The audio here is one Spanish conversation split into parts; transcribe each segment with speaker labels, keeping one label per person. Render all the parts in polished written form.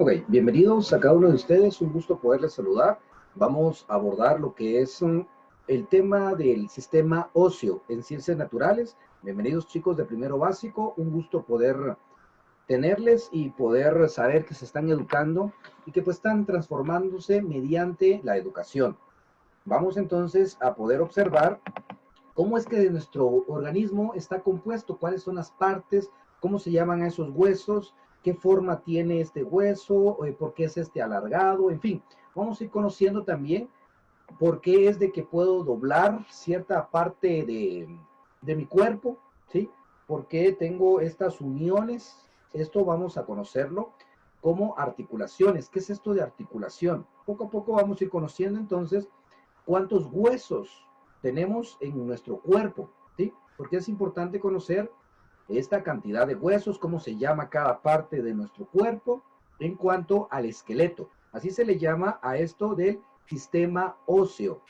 Speaker 1: Ok, bienvenidos a cada uno de ustedes, un gusto poderles saludar. Vamos a abordar lo que es el tema del sistema óseo en ciencias naturales. Bienvenidos chicos de primero básico, un gusto poder tenerles y poder saber que se están educando y que pues están transformándose mediante la educación. Vamos entonces a poder observar cómo es que nuestro organismo está compuesto, cuáles son las partes, cómo se llaman a esos huesos, qué forma tiene este hueso, por qué es este alargado, en fin. Vamos a ir conociendo también por qué es de que puedo doblar cierta parte de mi cuerpo, ¿sí? ¿Por qué tengo estas uniones? Esto vamos a conocerlo como articulaciones. ¿Qué es esto de articulación? Poco a poco vamos a ir conociendo entonces cuántos huesos tenemos en nuestro cuerpo, ¿sí? Porque es importante conocer esta cantidad de huesos, cómo se llama cada parte de nuestro cuerpo en cuanto al esqueleto. Así se le llama a esto del sistema óseo.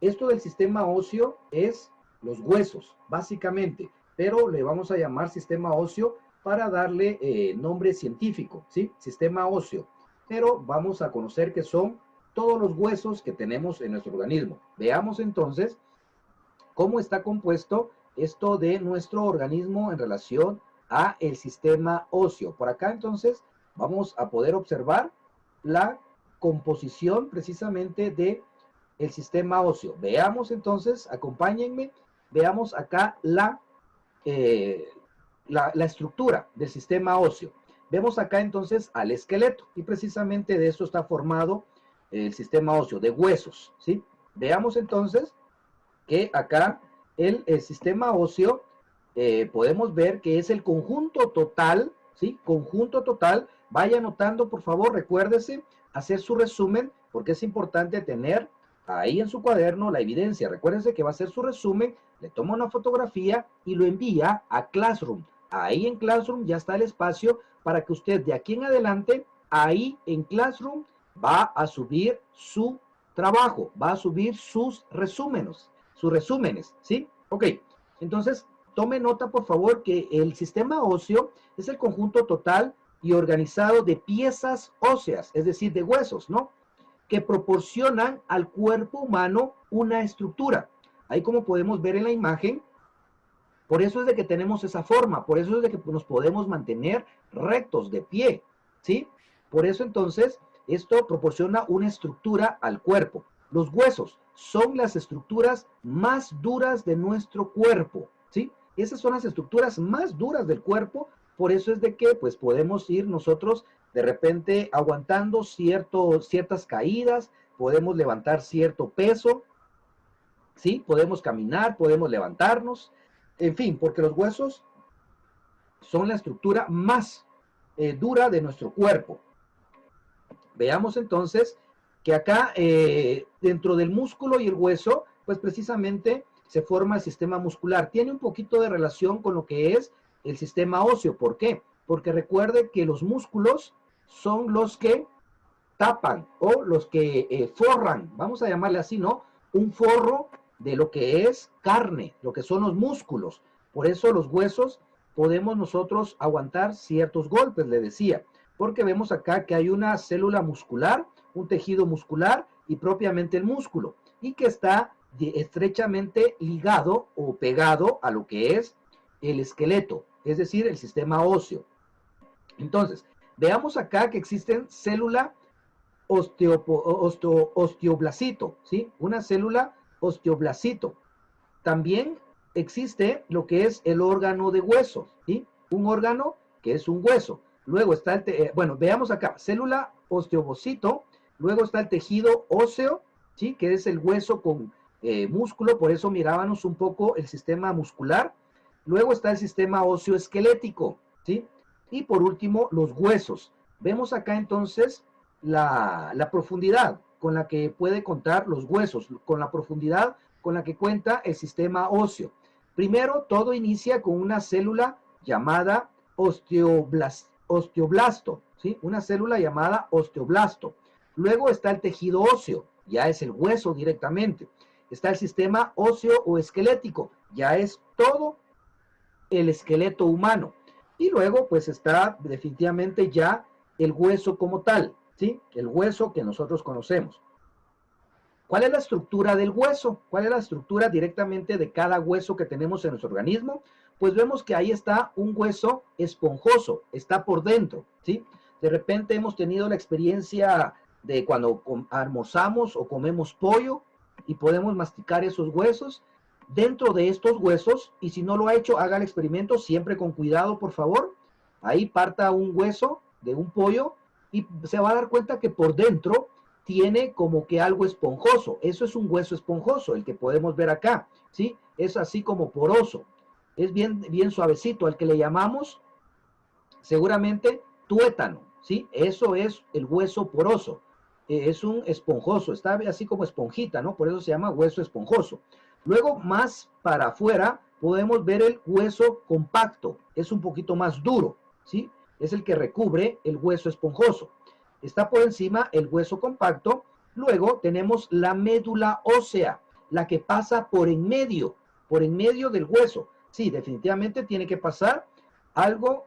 Speaker 1: Esto del sistema óseo es los huesos, básicamente, pero le vamos a llamar sistema óseo para darle nombre científico, ¿sí? Sistema óseo. Pero vamos a conocer que son todos los huesos que tenemos en nuestro organismo. Veamos entonces cómo está compuesto esto de nuestro organismo en relación a el sistema óseo. Por acá entonces vamos a poder observar la composición precisamente de el sistema óseo. Veamos entonces, acompáñenme, veamos acá eh, la estructura del sistema óseo. Vemos acá entonces al esqueleto y precisamente de eso está formado el sistema óseo, de huesos, ¿sí? Veamos entonces que acá el sistema óseo podemos ver que es el conjunto total, ¿sí? Conjunto total. Vaya anotando, por favor, recuérdese hacer su resumen porque es importante tener ahí en su cuaderno la evidencia. Recuérdese que va a hacer su resumen, le toma una fotografía y lo envía a Classroom. Ahí en Classroom ya está el espacio para que usted de aquí en adelante, ahí en Classroom, va a subir su trabajo, va a subir sus resúmenes, ¿sí? Ok, entonces tome nota por favor que el sistema óseo es el conjunto total y organizado de piezas óseas, es decir, de huesos, ¿no? Que proporcionan al cuerpo humano una estructura. Ahí como podemos ver en la imagen, por eso es de que tenemos esa forma, por eso es de que nos podemos mantener rectos, de pie, ¿sí? Por eso entonces esto proporciona una estructura al cuerpo. Los huesos son las estructuras más duras de nuestro cuerpo, ¿sí? Esas son las estructuras más duras del cuerpo, por eso es de que pues podemos ir nosotros de repente aguantando ciertas caídas, podemos levantar cierto peso, ¿sí? Podemos caminar, podemos levantarnos, en fin, porque los huesos son la estructura más dura de nuestro cuerpo. Veamos entonces que acá dentro del músculo y el hueso, pues precisamente se forma el sistema muscular. Tiene un poquito de relación con lo que es el sistema óseo. ¿Por qué? Porque recuerde que los músculos son los que tapan o los que forran, vamos a llamarle así, ¿no? Un forro de lo que es carne, lo que son los músculos. Por eso los huesos podemos nosotros aguantar ciertos golpes, le decía, porque vemos acá que hay una célula muscular, un tejido muscular y propiamente el músculo, y que está estrechamente ligado o pegado a lo que es el esqueleto, es decir, el sistema óseo. Entonces, veamos acá que existen células osteoblastito, ¿sí? Una célula osteoblastito. También existe lo que es el órgano de hueso, ¿sí? Un órgano que es un hueso. Luego está bueno, veamos acá, célula osteobocito, luego está el tejido óseo, ¿sí? Que es el hueso con músculo, por eso mirábamos un poco el sistema muscular. Luego está el sistema óseo esquelético, ¿sí? Y por último, los huesos. Vemos acá entonces la profundidad con la que puede contar los huesos, con la profundidad con la que cuenta el sistema óseo. Primero, todo inicia con una célula llamada osteoblasto, ¿sí? Una célula llamada osteoblasto. Luego está el tejido óseo, ya es el hueso directamente. Está el sistema óseo o esquelético, ya es todo el esqueleto humano. Y luego, pues está definitivamente ya el hueso como tal, ¿sí? El hueso que nosotros conocemos. ¿Cuál es la estructura del hueso? ¿Cuál es la estructura directamente de cada hueso que tenemos en nuestro organismo? Pues vemos que ahí está un hueso esponjoso, está por dentro, ¿sí? De repente hemos tenido la experiencia de cuando almorzamos o comemos pollo y podemos masticar esos huesos. Dentro de estos huesos, y si no lo ha hecho, haga el experimento siempre con cuidado, por favor. Ahí parta un hueso de un pollo y se va a dar cuenta que por dentro tiene como que algo esponjoso. Eso es un hueso esponjoso, el que podemos ver acá, ¿sí? Es así como poroso. Es bien suavecito, al que le llamamos seguramente tuétano, ¿sí? Eso es el hueso poroso. Es un esponjoso, está así como esponjita, ¿no? Por eso se llama hueso esponjoso. Luego, más para afuera, podemos ver el hueso compacto. Es un poquito más duro, ¿sí? Es el que recubre el hueso esponjoso. Está por encima el hueso compacto. Luego tenemos la médula ósea, la que pasa por en medio del hueso. Sí, definitivamente tiene que pasar algo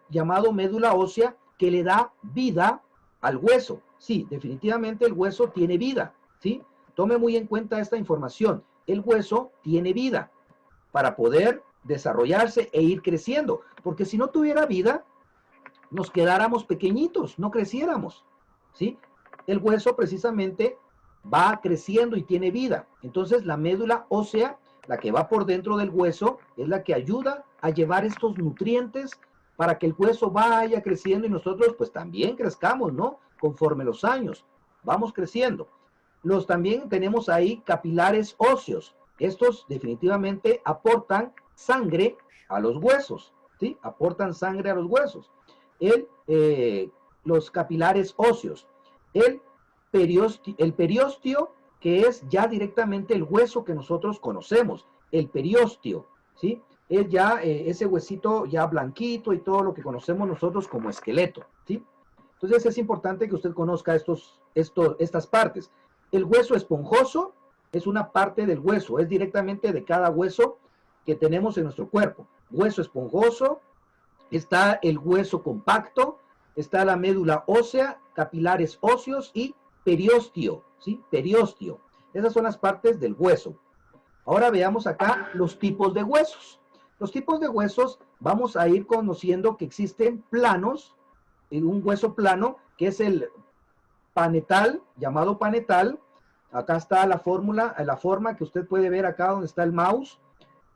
Speaker 1: llamado médula ósea que le da vida al hueso. Sí, definitivamente el hueso tiene vida, ¿sí? Tome muy en cuenta esta información. El hueso tiene vida para poder desarrollarse e ir creciendo, porque si no tuviera vida, nos quedáramos pequeñitos, no creciéramos, ¿sí? El hueso precisamente va creciendo y tiene vida. Entonces la médula ósea, la que va por dentro del hueso, es la que ayuda a llevar estos nutrientes para que el hueso vaya creciendo y nosotros pues también crezcamos, ¿no? Conforme los años, vamos creciendo. También tenemos ahí capilares óseos. Estos definitivamente aportan sangre a los huesos, ¿sí? Aportan sangre a los huesos. Los capilares óseos. El periósteo, que es ya directamente el hueso que nosotros conocemos, el periósteo, ¿sí? Es ya ese huesito ya blanquito y todo lo que conocemos nosotros como esqueleto, ¿sí? Entonces es importante que usted conozca estas partes. El hueso esponjoso es una parte del hueso, es directamente de cada hueso que tenemos en nuestro cuerpo. Hueso esponjoso, está el hueso compacto, está la médula ósea, capilares óseos y periósteo, ¿sí? Periósteo. Esas son las partes del hueso. Ahora veamos acá los tipos de huesos. Los tipos de huesos vamos a ir conociendo que existen planos, un hueso plano que es el panetal, llamado panetal. Acá está la fórmula, la forma que usted puede ver acá donde está el mouse.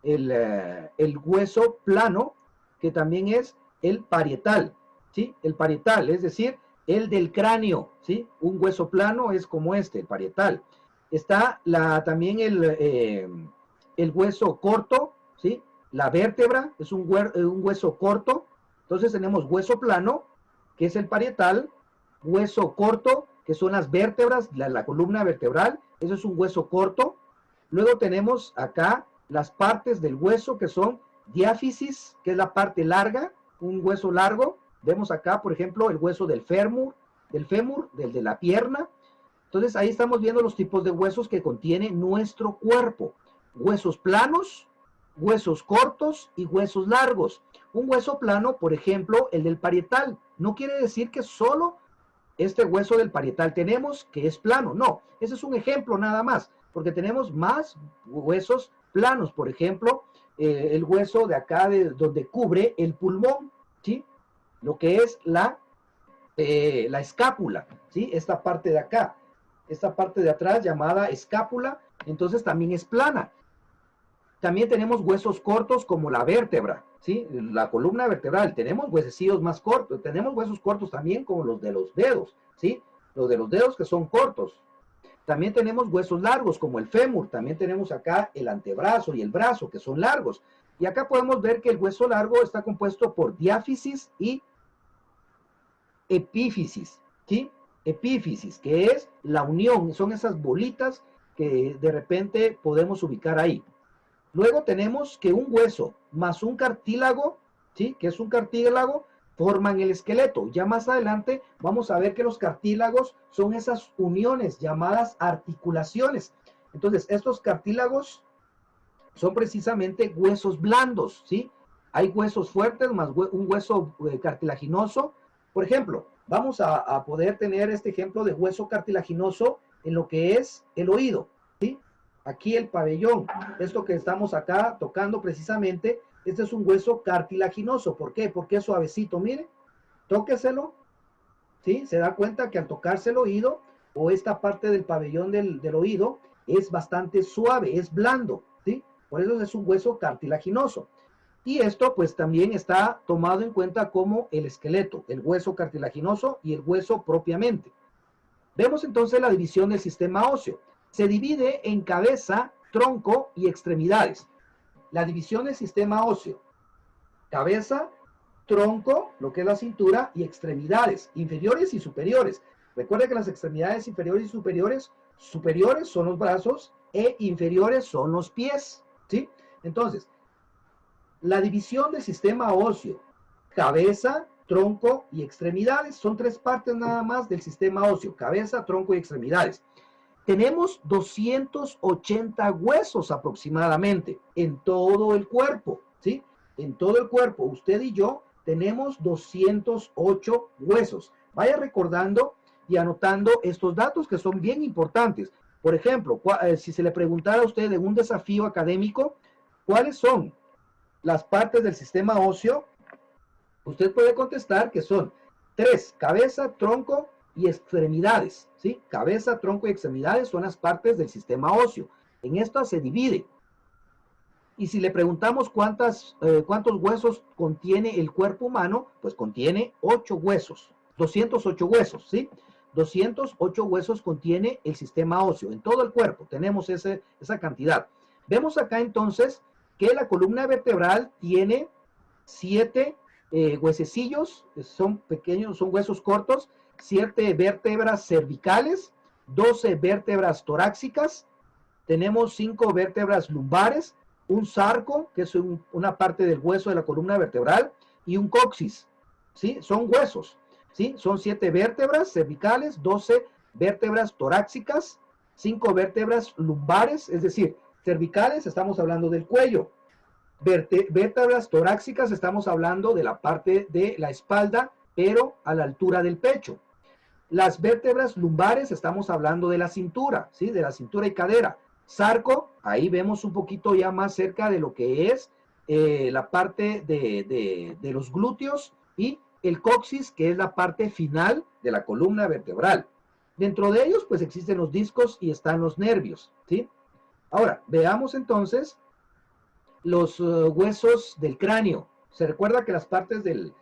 Speaker 1: El hueso plano, que también es el parietal, ¿sí? El parietal, es decir, el del cráneo, ¿sí? Un hueso plano es como este, el parietal. Está también el hueso corto, ¿sí? La vértebra es un hueso corto. Entonces tenemos hueso plano, que es el parietal, hueso corto, que son las vértebras, la columna vertebral, eso es un hueso corto. Luego tenemos acá las partes del hueso que son diáfisis, que es la parte larga, un hueso largo. Vemos acá, por ejemplo, el hueso del fémur, del de la pierna. Entonces ahí estamos viendo los tipos de huesos que contiene nuestro cuerpo. Huesos planos, huesos cortos y huesos largos. Un hueso plano, por ejemplo, el del parietal, no quiere decir que solo este hueso del parietal tenemos que es plano. No, ese es un ejemplo nada más, porque tenemos más huesos planos. Por ejemplo, el hueso de acá donde cubre el pulmón, ¿sí? Lo que es la escápula, ¿sí? Esta parte de acá, esta parte de atrás llamada escápula, entonces también es plana. También tenemos huesos cortos como la vértebra, ¿sí? La columna vertebral. Tenemos huesecillos más cortos. Tenemos huesos cortos también como los de los dedos, ¿sí? Los de los dedos que son cortos. También tenemos huesos largos como el fémur. También tenemos acá el antebrazo y el brazo que son largos. Y acá podemos ver que el hueso largo está compuesto por diáfisis y epífisis, ¿sí? Epífisis, que es la unión. Son esas bolitas que de repente podemos ubicar ahí. Luego tenemos que un hueso más un cartílago, ¿sí? Que es un cartílago, forman el esqueleto. Ya más adelante vamos a ver que los cartílagos son esas uniones llamadas articulaciones. Entonces, estos cartílagos son precisamente huesos blandos, ¿sí? Hay huesos fuertes más un hueso cartilaginoso Por ejemplo, vamos a poder tener este ejemplo de hueso cartilaginoso en lo que es el oído, ¿sí? Aquí el pabellón, esto que estamos acá tocando precisamente, este es un hueso cartilaginoso. ¿Por qué? Porque es suavecito, mire, tóqueselo, ¿sí? Se da cuenta que al tocarse el oído o esta parte del pabellón del oído es bastante suave, es blando, ¿sí? Por eso es un hueso cartilaginoso. Y esto pues también está tomado en cuenta como el esqueleto, el hueso cartilaginoso y el hueso propiamente. Vemos entonces la división del sistema óseo. Se divide en cabeza, tronco y extremidades. La división del sistema óseo: cabeza, tronco, lo que es la cintura, y extremidades, inferiores y superiores. Recuerda que las extremidades inferiores y superiores son los brazos e inferiores son los pies, ¿sí? Entonces, la división del sistema óseo: cabeza, tronco y extremidades. Son tres partes nada más del sistema óseo: cabeza, tronco y extremidades. Tenemos 280 huesos aproximadamente en todo el cuerpo, ¿sí? En todo el cuerpo, usted y yo tenemos 208 huesos. Vaya recordando y anotando estos datos que son bien importantes. Por ejemplo, si se le preguntara a usted en un desafío académico, ¿cuáles son las partes del sistema óseo? Usted puede contestar que son tres: cabeza, tronco y extremidades, ¿sí? Cabeza, tronco y extremidades son las partes del sistema óseo. En esto se divide. Y si le preguntamos cuántos huesos contiene el cuerpo humano, pues contiene 8 huesos, 208 huesos, ¿sí? 208 huesos contiene el sistema óseo. En todo el cuerpo tenemos esa cantidad. Vemos acá entonces que la columna vertebral tiene 7 huesecillos, son pequeños, son huesos cortos, 7 vértebras cervicales, 12 vértebras torácicas, tenemos 5 vértebras lumbares, un sarco, que es una parte del hueso de la columna vertebral, y un coxis, ¿sí? Son huesos, ¿sí? Son 7 vértebras cervicales, 12 vértebras torácicas, 5 vértebras lumbares, es decir, cervicales, estamos hablando del cuello. Vértebras torácicas, estamos hablando de la parte de la espalda, pero a la altura del pecho. Las vértebras lumbares, estamos hablando de la cintura, ¿sí? De la cintura y cadera. Sarco, ahí vemos un poquito ya más cerca de lo que es la parte de los glúteos, y el coxis, que es la parte final de la columna vertebral. Dentro de ellos, pues existen los discos y están los nervios, ¿sí? Ahora, veamos entonces los huesos del cráneo. Se recuerda que las partes del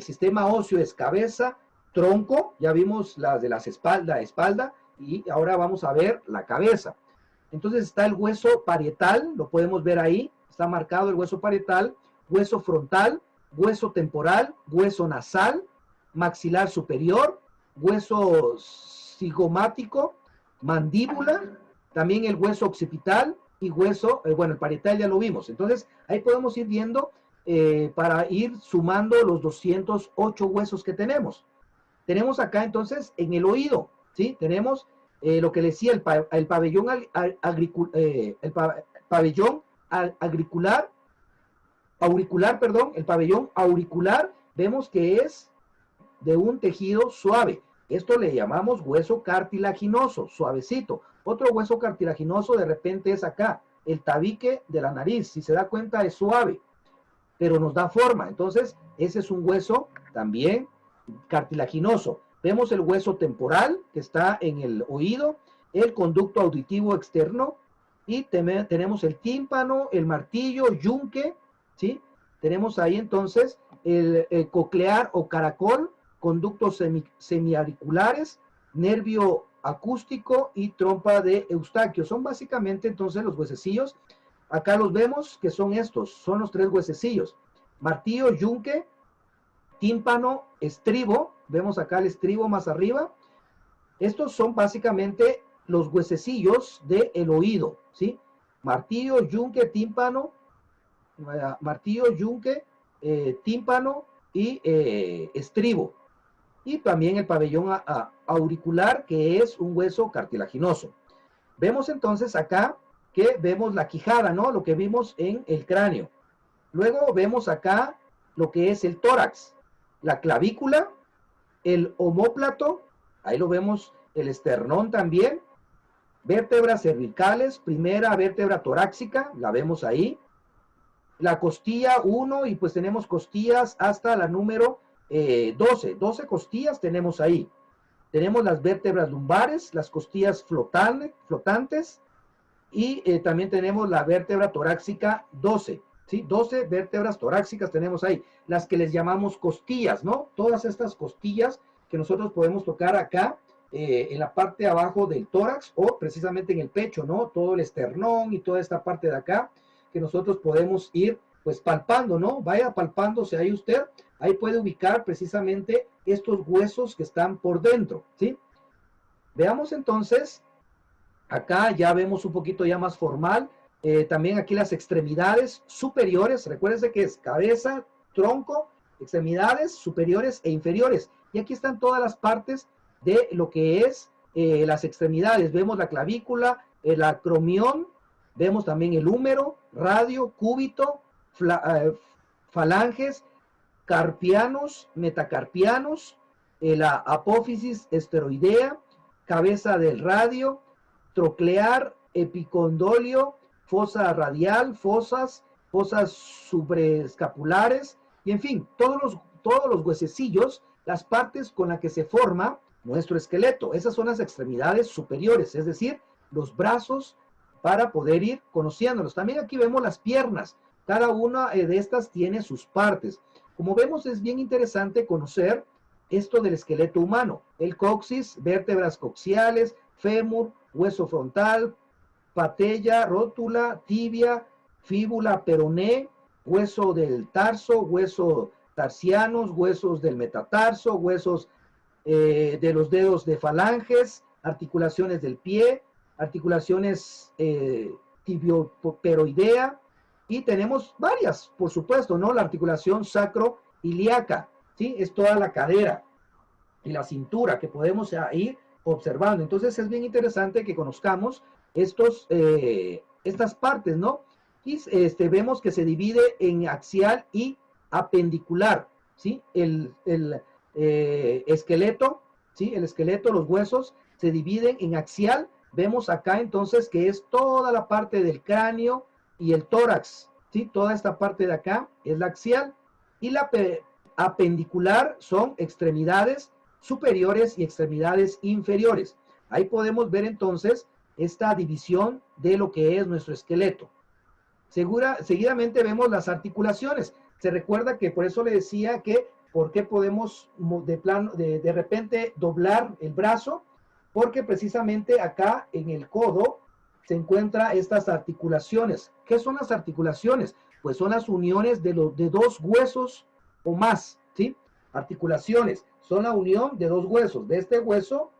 Speaker 1: sistema óseo es cabeza, tronco, ya vimos las de las espalda, y ahora vamos a ver la cabeza. Entonces está el hueso parietal, lo podemos ver ahí, está marcado el hueso parietal, hueso frontal, hueso temporal, hueso nasal, maxilar superior, hueso cigomático, mandíbula, también el hueso occipital y hueso, bueno, el parietal ya lo vimos. Entonces ahí podemos ir viendo para ir sumando los 208 huesos que tenemos. Tenemos acá entonces en el oído, ¿sí? Tenemos lo que decía el pabellón auricular, perdón, el pabellón auricular, vemos que es de un tejido suave. Esto le llamamos hueso cartilaginoso, suavecito. Otro hueso cartilaginoso de repente es acá, el tabique de la nariz. Si se da cuenta, es suave, pero nos da forma. Entonces, ese es un hueso también cartilaginoso. Vemos el hueso temporal, que está en el oído, el conducto auditivo externo, y tenemos el tímpano, el martillo, yunque, ¿sí? Tenemos ahí entonces el coclear o caracol, conductos semiauriculares, nervio acústico y trompa de Eustaquio. Son básicamente entonces los huesecillos. Acá los vemos que son estos, son los 3 huesecillos: martillo, yunque, tímpano, estribo. Vemos acá el estribo más arriba. Estos son básicamente los huesecillos del oído, ¿sí? Martillo, yunque, tímpano, tímpano y estribo. Y también el pabellón auricular, que es un hueso cartilaginoso. Vemos entonces acá que vemos la quijada, ¿no? Lo que vimos en el cráneo. Luego vemos acá lo que es el tórax. la clavícula, el omóplato, ahí lo vemos, el esternón también, vértebras cervicales, primera vértebra torácica, la vemos ahí, la costilla 1 y pues tenemos costillas hasta la número 12 costillas tenemos ahí. Tenemos las vértebras lumbares, las costillas flotantes y también tenemos la vértebra torácica 12, ¿sí? 12 vértebras torácicas tenemos ahí, las que les llamamos costillas, ¿no? Todas estas costillas que nosotros podemos tocar acá en la parte de abajo del tórax o precisamente en el pecho, ¿no? Todo el esternón y toda esta parte de acá que nosotros podemos ir pues palpando, ¿no? Vaya palpándose ahí usted, ahí puede ubicar precisamente estos huesos que están por dentro, ¿sí? Veamos entonces, acá ya vemos un poquito ya más formal, también aquí las extremidades superiores, recuérdense que es cabeza, tronco, extremidades superiores e inferiores, y aquí están todas las partes de lo que es las extremidades, vemos la clavícula, el acromión, vemos también el húmero, radio, cúbito, falanges, carpianos, metacarpianos, la apófisis esteroidea, cabeza del radio, troclear, epicondylio, fosa radial, fosas supraescapulares, y en fin, todos los huesecillos, las partes con las que se forma nuestro esqueleto. Esas son las extremidades superiores, es decir, los brazos para poder ir conociéndolos. También aquí vemos las piernas. Cada una de estas tiene sus partes. Como vemos, es bien interesante conocer esto del esqueleto humano. El coxis, vértebras coxiales, fémur, hueso frontal, patella, rótula, tibia, fíbula, peroné, hueso del tarso, hueso tarsianos, huesos del metatarso, huesos de los dedos de falanges, articulaciones del pie, articulaciones tibioperoidea, y tenemos varias, por supuesto, ¿no? La articulación sacroiliaca, ¿sí? Es toda la cadera y la cintura que podemos ir observando. Entonces es bien interesante que conozcamos estas partes, ¿no? Y vemos que se divide en axial y apendicular, ¿sí? El esqueleto, ¿sí? El esqueleto, los huesos se dividen en axial. Vemos acá entonces que es toda la parte del cráneo y el tórax, ¿sí? Toda esta parte de acá es la axial, y la apendicular son extremidades superiores y extremidades inferiores. Ahí podemos ver entonces esta división de lo que es nuestro esqueleto. Seguidamente vemos las articulaciones. Se recuerda que por eso le decía que por qué podemos de repente doblar el brazo, porque precisamente acá en el codo se encuentran estas articulaciones. ¿Qué son las articulaciones? Pues son las uniones de dos huesos o más, ¿sí? Articulaciones son la unión de dos huesos, de este hueso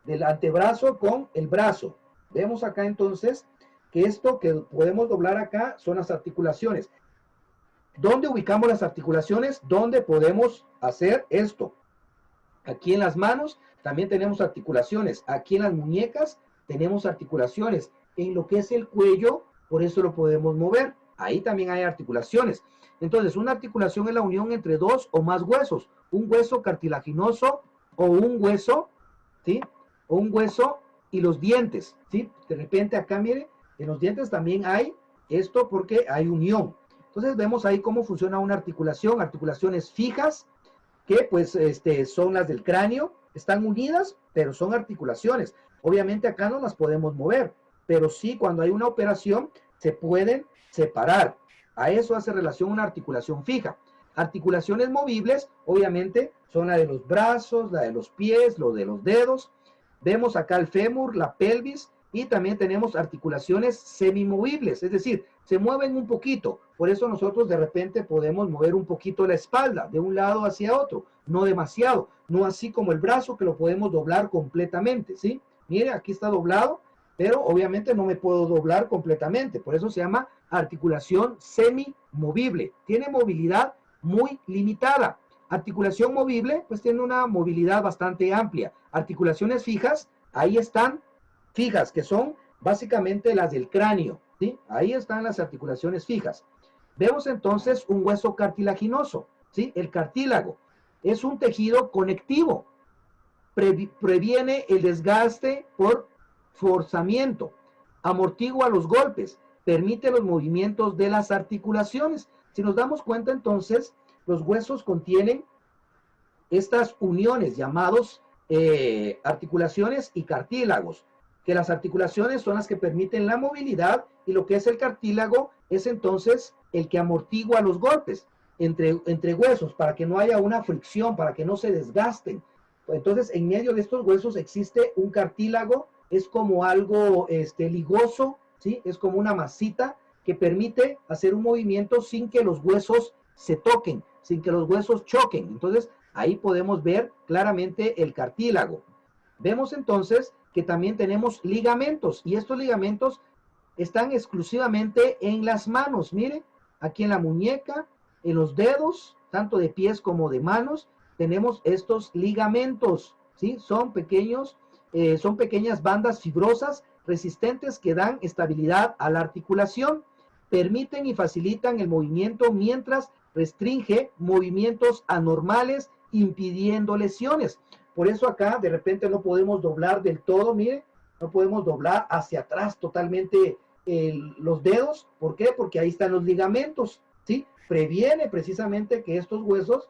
Speaker 1: del antebrazo con el brazo. Vemos acá entonces que esto que podemos doblar acá son las articulaciones. ¿Dónde ubicamos las articulaciones? ¿Dónde podemos hacer esto? Aquí en las manos también tenemos articulaciones. Aquí en las muñecas tenemos articulaciones. En lo que es el cuello, por eso lo podemos mover. Ahí también hay articulaciones. Entonces, una articulación es la unión entre dos o más huesos. Un hueso cartilaginoso o un hueso, ¿sí? O un hueso y los dientes, ¿sí? De repente acá, mire, en los dientes también hay esto porque hay unión. Entonces, vemos ahí cómo funciona una articulación. Articulaciones fijas, que pues son las del cráneo, están unidas, pero son articulaciones. Obviamente acá no las podemos mover, pero sí cuando hay una operación se pueden separar. A eso hace relación una articulación fija. Articulaciones movibles, obviamente, son la de los brazos, la de los pies, lo de los dedos. Vemos acá el fémur, la pelvis, y también tenemos articulaciones semimovibles, es decir, se mueven un poquito. Por eso nosotros de repente podemos mover un poquito la espalda de un lado hacia otro, no demasiado, no así como el brazo que lo podemos doblar completamente, ¿sí? Mire, aquí está doblado, pero obviamente no me puedo doblar completamente, por eso se llama articulación semimovible. Tiene movilidad muy limitada. Articulación movible, pues tiene una movilidad bastante amplia. Articulaciones fijas, ahí están fijas, que son básicamente las del cráneo, ¿sí? Ahí están las articulaciones fijas. Vemos entonces un hueso cartilaginoso, ¿sí? El cartílago. es un tejido conectivo, previene el desgaste por forzamiento, amortigua los golpes, permite los movimientos de las articulaciones. Si nos damos cuenta, entonces, los huesos contienen estas uniones llamados articulaciones y cartílagos, que las articulaciones son las que permiten la movilidad y lo que es el cartílago es entonces el que amortigua los golpes entre huesos para que no haya una fricción, para que no se desgasten. Entonces, en medio de estos huesos existe un cartílago, es como algo ligoso, ¿sí? Es como una masita que permite hacer un movimiento sin que los huesos se toquen, sin que los huesos choquen. Entonces, ahí podemos ver claramente el cartílago. Vemos entonces que también tenemos ligamentos y estos ligamentos están exclusivamente en las manos. Miren, aquí en la muñeca, en los dedos, tanto de pies como de manos, tenemos estos ligamentos, ¿sí? Son pequeñas bandas fibrosas resistentes que dan estabilidad a la articulación, permiten y facilitan el movimiento mientras restringe movimientos anormales, impidiendo lesiones. Por eso acá de repente no podemos doblar del todo, mire, no podemos doblar hacia atrás totalmente los dedos. ¿Por qué? Porque ahí están los ligamentos, ¿sí? Previene precisamente que estos huesos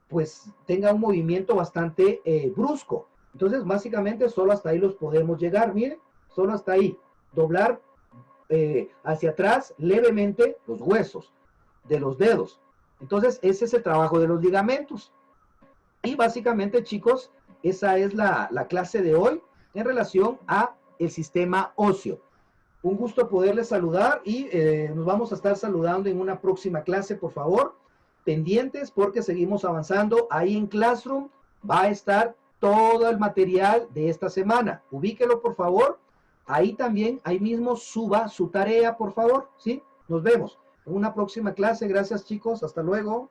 Speaker 1: pues tengan un movimiento bastante brusco. Entonces básicamente solo hasta ahí los podemos llegar, mire, solo hasta ahí. Doblar hacia atrás levemente los huesos de los dedos. Entonces ese es el trabajo de los ligamentos. Y básicamente, chicos, esa es la clase de hoy en relación a el sistema óseo. Un gusto poderles saludar y nos vamos a estar saludando en una próxima clase, por favor. Pendientes porque seguimos avanzando. Ahí en Classroom va a estar todo el material de esta semana. Ubíquelo, por favor. Ahí también, ahí mismo suba su tarea, por favor. ¿Sí? Nos vemos en una próxima clase. Gracias, chicos. Hasta luego.